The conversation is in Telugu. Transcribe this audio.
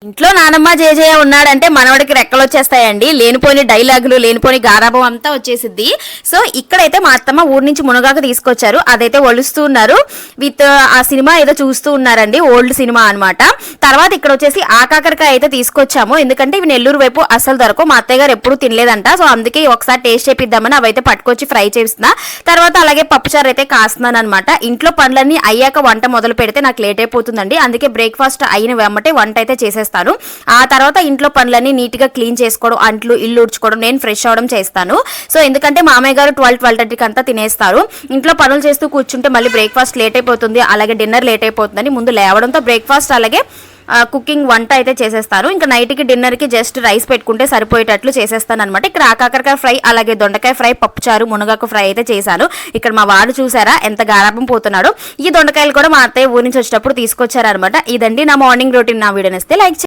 ఇంట్లో నానమ్మ జేజయ్య ఉన్నాడంటే మనవడికి రెక్కలు వచ్చేస్తాయండి. లేనిపోని డైలాగులు, లేనిపోని గారాబం అంతా వచ్చేసిద్ది. సో ఇక్కడైతే మా అత్తమ్మ ఊరి నుంచి మునగాకు తీసుకొచ్చారు, అదైతే ఒలుస్తూ ఉన్నారు. విత్ ఆ సినిమా ఏదో చూస్తూ ఉన్నారండి, ఓల్డ్ సినిమా అనమాట. తర్వాత ఇక్కడ వచ్చేసి ఆకాకరకాయ అయితే తీసుకొచ్చాము, ఎందుకంటే ఇవి నెల్లూరు వైపు అసలు దొరకవు. మా అత్తయ్య గారు ఎప్పుడు తినలేదంట, సో అందుకే ఒకసారి టేస్ట్ చేపిద్దామని అవైతే పట్టుకొచ్చి ఫ్రై చేస్తున్నా. తర్వాత అలాగే పప్పుచారు అయితే కాస్తున్నాను అనమాట. ఇంట్లో పనులన్నీ అయ్యాక వంట మొదలు పెడితే నాకు లేట్ అయిపోతుందండి, అందుకే బ్రేక్ఫాస్ట్ అయిన వెంబటే వంట అయితే చేసేస్తాను. ఆ తర్వాత ఇంట్లో పనులన్నీ నీట్ గా క్లీన్ చేసుకోవడం, అంట్లు ఇల్లు ఉడ్చుకోవడం, నేను ఫ్రెష్ అవడం చేస్తాను. సో ఎందుకంటే మామయ్య గారు 12-12:30కి అంతా తినేస్తారు. ఇంట్లో పనులు చేస్తూ కూర్చుంటే మళ్ళీ బ్రేక్ఫాస్ట్ లేట్ అయిపోతుంది, అలాగే డిన్నర్ లేట్ అయిపోతుందని ముందు లేవడంతో బ్రేక్ఫాస్ట్ అలాగే కుకింగ్ వంట అయితే చేసేస్తాను. ఇంకా నైట్కి డిన్నర్కి జస్ట్ రైస్ పెట్టుకుంటే సరిపోయేటట్లు చేసేస్తాను అనమాట. ఇక్కడ ఆకాకరకాయ ఫ్రై, అలాగే దొండకాయ ఫ్రై, పప్పుచారు, మునగాకు ఫ్రై అయితే చేశాను. ఇక్కడ మా వాడు చూసారా ఎంత గారాబం పోతున్నాడు. ఈ దొండకాయలు కూడా మా అత్తయ్య ఊరి నుంచి వచ్చేటప్పుడు తీసుకొచ్చారనమాట. ఇదండి నా మార్నింగ్ రొటీన్. నా వీడియో నచ్చితే లైక్